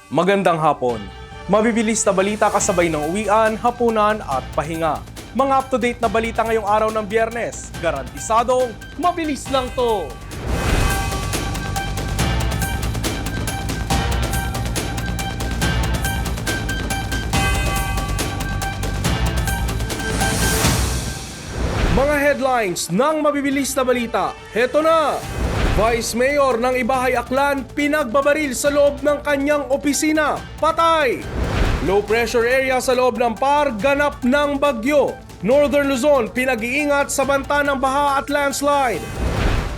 Magandang hapon. Mabibilis na balita kasabay ng uwian, hapunan at pahinga. Mga up-to-date na balita ngayong araw ng Biyernes. Garantisadong mabilis lang to. Mga headlines ng mabibilis na balita. Heto na! Vice Mayor ng Ibahay Aklan pinagbabaril sa loob ng kanyang opisina. Patay! Low pressure area sa loob ng PAR ganap ng bagyo. Northern Luzon pinag-iingat sa banta ng baha at landslide.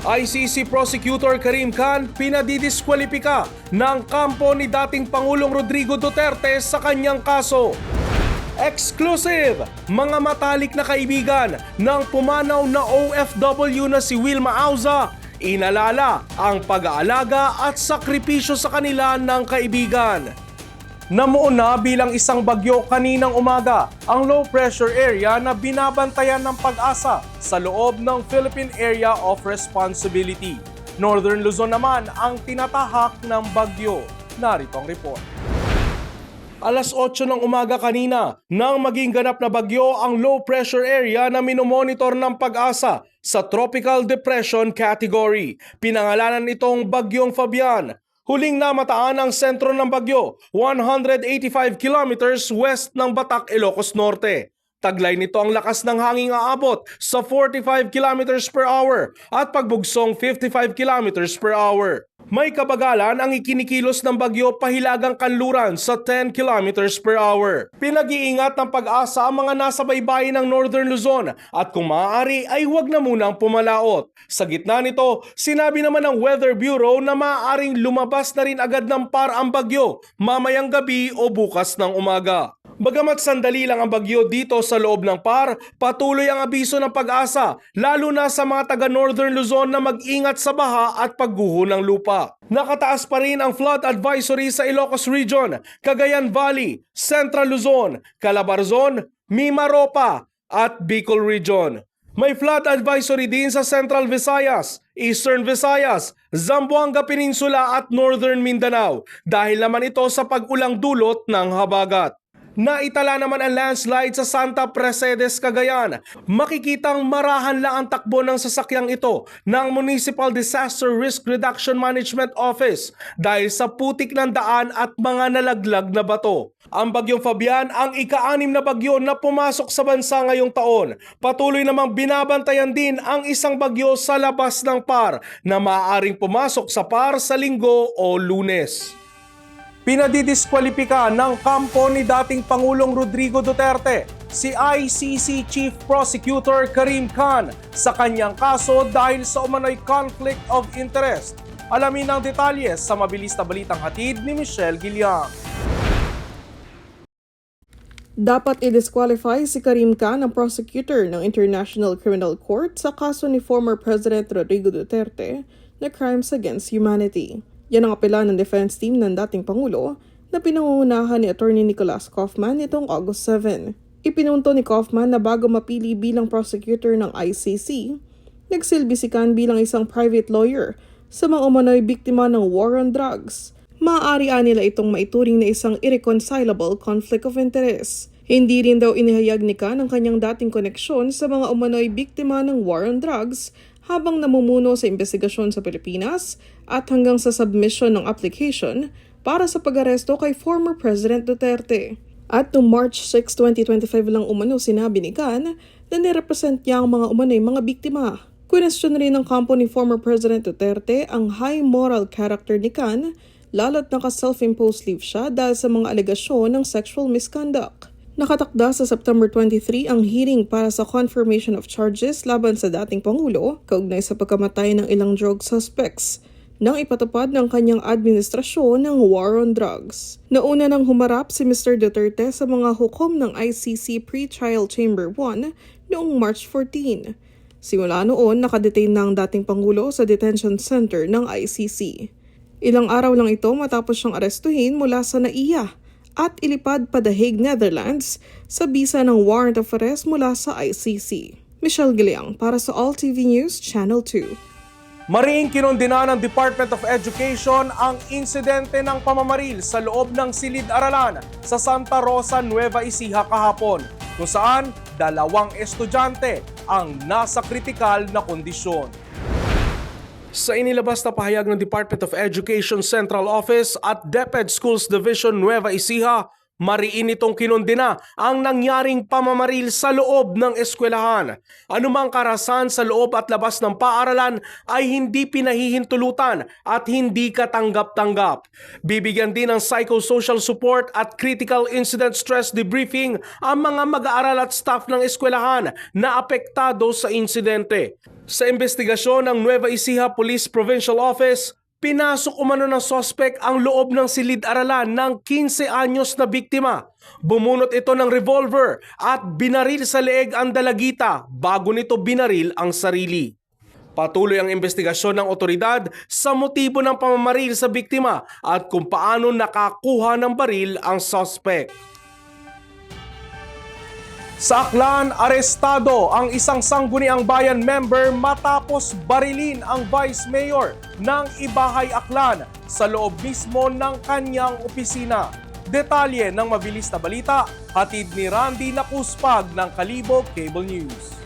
ICC Prosecutor Karim Khan pinadidiskwalipika ng kampo ni dating Pangulong Rodrigo Duterte sa kanyang kaso. Exclusive! Mga matalik na kaibigan ng pumanaw na OFW na si Wilma Auza, inalala ang pag-aalaga at sakripisyo sa kanila ng kaibigan. Namuon na bilang isang bagyo kaninang umaga ang low pressure area na binabantayan ng Pag-asa sa loob ng Philippine Area of Responsibility. Northern Luzon naman ang tinatahak ng bagyo. Narito ang report. Alas 8 ng umaga kanina nang maging ganap na bagyo ang low pressure area na minomonitor ng Pag-asa sa Tropical Depression category. Pinangalanan itong Bagyong Fabian. Huling namataan ang sentro ng bagyo, 185 kilometers west ng Batak, Ilocos Norte. Taglay nito ang lakas ng hanging aabot sa 45 kilometers per hour at pagbugsong 55 kilometers per hour. May kabagalan ang ikinikilos ng bagyo pahilagang kanluran sa 10 kilometers per hour. Pinag-iingat ng Pag-asa ang mga nasa baybayin ng Northern Luzon at kung maaari ay huwag na munang pumalaot. Sa gitna nito, sinabi naman ng Weather Bureau na maaaring lumabas na rin agad ng PAR ang bagyo mamayang gabi o bukas ng umaga. Bagamat sandali lang ang bagyo dito sa loob ng PAR, patuloy ang abiso ng Pag-asa, lalo na sa mga taga Northern Luzon na mag-ingat sa baha at pagguho ng lupa. Nakataas pa rin ang flood advisory sa Ilocos Region, Cagayan Valley, Central Luzon, Calabarzon, Mimaropa at Bicol Region. May flood advisory din sa Central Visayas, Eastern Visayas, Zamboanga Peninsula at Northern Mindanao dahil naman ito sa pag-ulang dulot ng habagat. Naitala naman ang landslide sa Santa Mercedes, Cagayan. Makikitang marahan lang ang takbo ng sasakyang ito ng Municipal Disaster Risk Reduction Management Office dahil sa putik ng daan at mga nalaglag na bato. Ang Bagyong Fabian ang ika-6 na bagyo na pumasok sa bansa ngayong taon. Patuloy namang binabantayan din ang isang bagyo sa labas ng PAR na maaaring pumasok sa PAR sa Linggo o Lunes. Pinadidiskwalipika ng kampo ni dating Pangulong Rodrigo Duterte si ICC Chief Prosecutor Karim Khan sa kanyang kaso dahil sa umano'y conflict of interest. Alamin ang detalye sa mabilis na balitang hatid ni Michelle Giliang. Dapat i-disqualify si Karim Khan ng prosecutor ng International Criminal Court sa kaso ni former President Rodrigo Duterte na crimes against humanity. Yan ang apela ng defense team ng dating Pangulo na pinangungunahan ni Attorney Nicholas Kaufman nitong August 7. Ipinunto ni Kaufman na bago mapili bilang prosecutor ng ICC, nagsilbi si Khan bilang isang private lawyer sa mga umano'y biktima ng war on drugs. Maaari nila itong maituring na isang irreconcilable conflict of interest. Hindi rin daw inihayag ni Khan ang kanyang dating koneksyon sa mga umano'y biktima ng war on drugs habang namumuno sa investigasyon sa Pilipinas at hanggang sa submission ng application para sa pag-aresto kay former President Duterte. At noong March 6, 2025 lang umano sinabi ni Khan na nirepresent niya ang mga umano'y mga biktima. Question rin ng kampo ni former President Duterte ang high moral character ni Khan lalo't naka-self-imposed leave siya dahil sa mga alegasyon ng sexual misconduct. Nakatakda sa September 23 ang hearing para sa confirmation of charges laban sa dating Pangulo kaugnay sa pagkamatay ng ilang drug suspects nang ipatupad ng kanyang administrasyon ng war on drugs. Nauna nang humarap si Mr. Duterte sa mga hukom ng ICC Pre-Trial Chamber 1 noong March 14. Simula noon, nakadetain na ang dating Pangulo sa detention center ng ICC. Ilang araw lang ito matapos siyang arestuhin mula sa NAIA at ilipad pa The Hague, Netherlands sa bisa ng warrant of arrest mula sa ICC. Michelle Giliang para sa All TV News Channel 2. Mariing kinondena ng Department of Education ang insidente ng pamamaril sa loob ng silid-aralan sa Santa Rosa, Nueva Ecija kahapon, kung saan 2 estudyante ang nasa kritikal na kondisyon. Sa inilabas na pahayag ng Department of Education Central Office at DepEd Schools Division Nueva Ecija, mariin itong kinondena ang nangyaring pamamaril sa loob ng eskwelahan. Anumang karahasan sa loob at labas ng paaralan ay hindi pinahihintulutan at hindi katanggap-tanggap. Bibigyan din ng psychosocial support at critical incident stress debriefing ang mga mag-aaral at staff ng eskwelahan na apektado sa insidente. Sa investigasyon ng Nueva Ecija Police Provincial Office, pinasok umano ng sospek ang loob ng silid-aralan ng 15 anyos na biktima. Bumunot ito ng revolver at binaril sa leeg ang dalagita bago nito binaril ang sarili. Patuloy ang investigasyon ng otoridad sa motibo ng pamamaril sa biktima at kung paano nakakuha ng baril ang sospek. Sa Aklan, arestado ang isang sangguniang bayan member matapos barilin ang Vice Mayor ng Ibahay Aklan sa loob mismo ng kanyang opisina. Detalye ng mabilis na balita, hatid ni Randy Nakuspag ng Kalibog Cable News.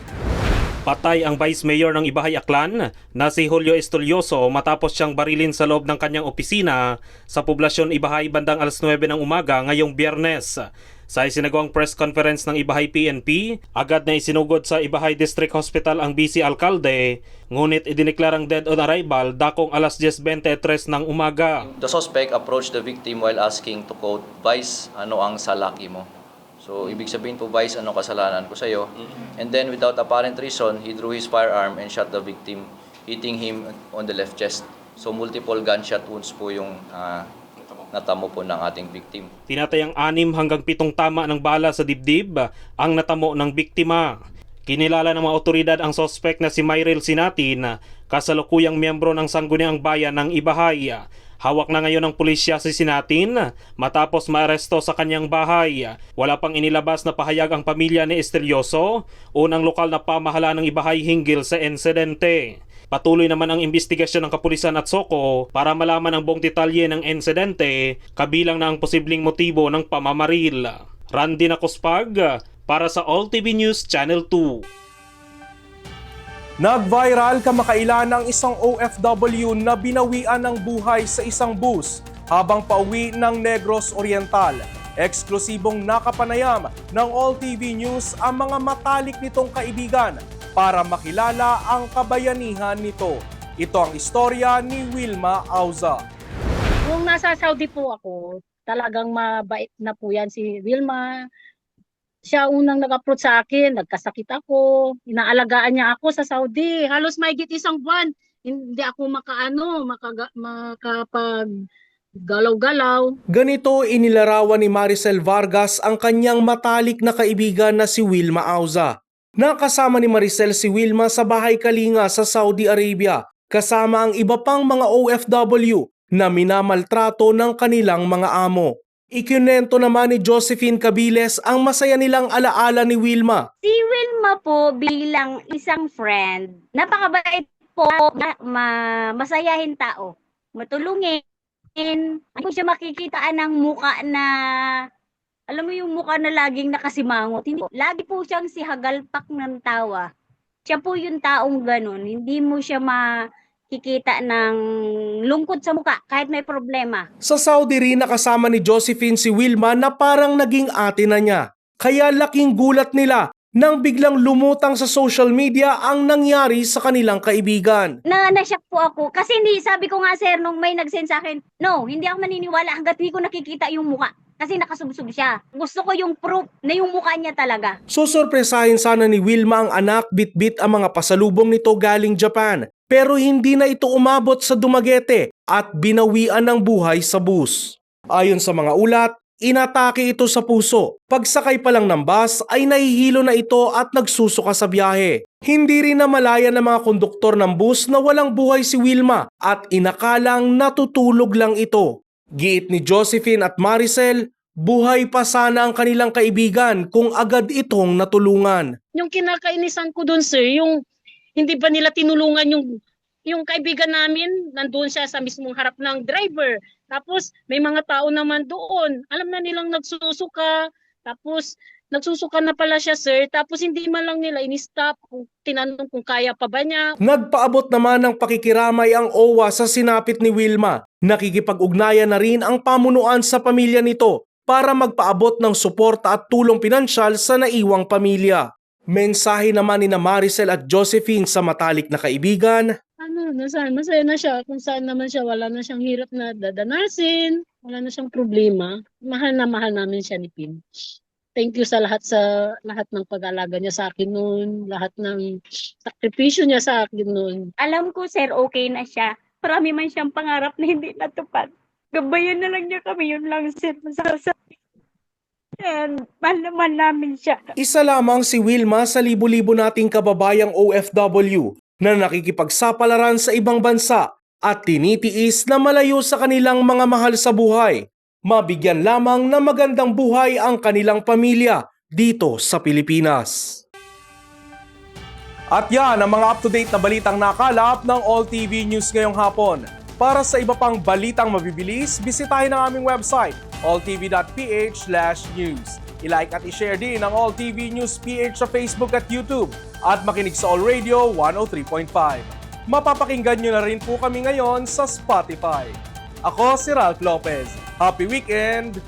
Patay ang Vice Mayor ng Ibahay Aklan na si Julio Estolioso matapos siyang barilin sa loob ng kanyang opisina sa poblasyon Ibahay bandang alas 9 ng umaga ngayong Biyernes. Sa isinagawang press conference ng Ibahay PNP, agad na isinugod sa Ibahay District Hospital ang vice alkalde, ngunit idineklarang dead on arrival dakong alas 10:23 ng umaga. The suspect approached the victim while asking to quote, "Vice, ano ang salaki mo?" So, ibig sabihin po, Vice, ano kasalanan ko sa'yo? And then, without apparent reason, he drew his firearm and shot the victim, hitting him on the left chest. So, multiple gunshot wounds po yung natamo po ng ating victim. Tinatayang 6 hanggang 7 tama ng bala sa dibdib ang natamo ng biktima. Kinilala ng mga otoridad ang sospek na si Myril Sinatin, kasalukuyang miyembro ng Sangguniang Bayan ng Ibahay. Hawak na ngayon ng pulisya si Sinatin matapos maaresto sa kanyang bahay. Wala pang inilabas na pahayag ang pamilya ni Estolioso o ng lokal na pamahalaan ng Ibahay hinggil sa insidente. Patuloy naman ang investigasyon ng kapulisan at SOCO para malaman ang buong detalye ng insidente, kabilang na ang posibleng motibo ng pamamaril. Randy Nakuspag para sa All TV News Channel 2. Nag-viral kamakailan ng isang OFW na binawian ng buhay sa isang bus habang pauwi ng Negros Oriental. Eksklusibong nakapanayam ng All TV News ang mga matalik nitong kaibigan para makilala ang kabayanihan nito. Ito ang istorya ni Wilma Auza. Nung nasa Saudi po ako, talagang mabait na po yan si Wilma. Siya unang nag-approach sa akin, nagkasakit ako, inaalagaan niya ako sa Saudi. Halos mahigit 1 buwan, hindi ako makapag-galaw-galaw. Ganito inilarawan ni Maricel Vargas ang kanyang matalik na kaibigan na si Wilma Auza. Nakasama ni Maricel si Wilma sa bahay kalinga sa Saudi Arabia, kasama ang iba pang mga OFW na minamaltrato ng kanilang mga amo. Ikinento naman ni Josephine Cabiles ang masaya nilang alaala ni Wilma. Si Wilma po bilang isang friend, napakabait po, masayahin tao, matulungin. Kung siya makikitaan ng muka na, alam mo yung muka na laging nakasimangot, lagi po siyang si hagalpak ng tawa. Siya po yung taong ganun, hindi mo siya makikita ng lungkot sa muka kahit may problema. Sa Saudi rin nakasama ni Josephine si Wilma na parang naging ate na niya. Kaya laking gulat nila nang biglang lumutang sa social media ang nangyari sa kanilang kaibigan. Na-shock po ako kasi hindi, sabi ko nga sir nung may nag-send sa akin, no, hindi ako maniniwala hanggat hindi ko nakikita yung muka. Kasi nakasubsob siya. Gusto ko yung proof na yung mukha niya talaga. Susurpresahin sana ni Wilma ang anak bit-bit ang mga pasalubong nito galing Japan. Pero hindi na ito umabot sa Dumaguete at binawian ng buhay sa bus. Ayon sa mga ulat, inatake ito sa puso. Pagsakay pa lang ng bus ay nahihilo na ito at nagsusuka sa biyahe. Hindi rin namalaya ng mga konduktor ng bus na walang buhay si Wilma at inakalang natutulog lang ito. Giit ni Josephine at Maricel, buhay pa sana ang kanilang kaibigan kung agad itong natulungan. Yung kinakainisan ko dun sir, yung hindi pa nila tinulungan yung kaibigan namin, nandun siya sa mismong harap ng driver. Tapos may mga tao naman doon. Alam na nilang nagsusuka. Tapos nagsusuka na pala siya, sir. Tapos hindi man lang nila in-stop kung tinanong kung kaya pa ba niya. Nagpaabot naman ng pakikiramay ang OWA sa sinapit ni Wilma. Nakikipag-ugnayan na rin ang pamunuan sa pamilya nito para magpaabot ng suporta at tulong pinansyal sa naiwang pamilya. Mensahe naman ni Maricel at Josephine sa matalik na kaibigan. Masaya na siya. Kung saan naman siya, wala na siyang hirap na dadanasin. Wala na siyang problema. Mahal na mahal namin siya ni Pim. Thank you sa lahat ng pag-alaga niya sa akin noon, lahat ng sakripisyo niya sa akin noon. Alam ko, sir, okay na siya. Marami man siyang pangarap na hindi natupad. Gabayan na lang niya kami, yun lang, sir. Masasabi. And mahal naman namin siya. Isa lamang si Wilma sa libo-libo nating kababayang OFW na nakikipagsapalaran sa ibang bansa at tinitiis na malayo sa kanilang mga mahal sa buhay. Mabigyan lamang na magandang buhay ang kanilang pamilya dito sa Pilipinas. At yan ang mga up-to-date na balitang nakalap ng All TV News ngayong hapon. Para sa iba pang balitang mabibilis, bisitahin ang aming website, alltv.ph/news. I-like at i-share din ang All TV News PH sa Facebook at YouTube at makinig sa All Radio 103.5. Mapapakinggan nyo na rin po kami ngayon sa Spotify. Ako si Ralph Lopez. Happy weekend!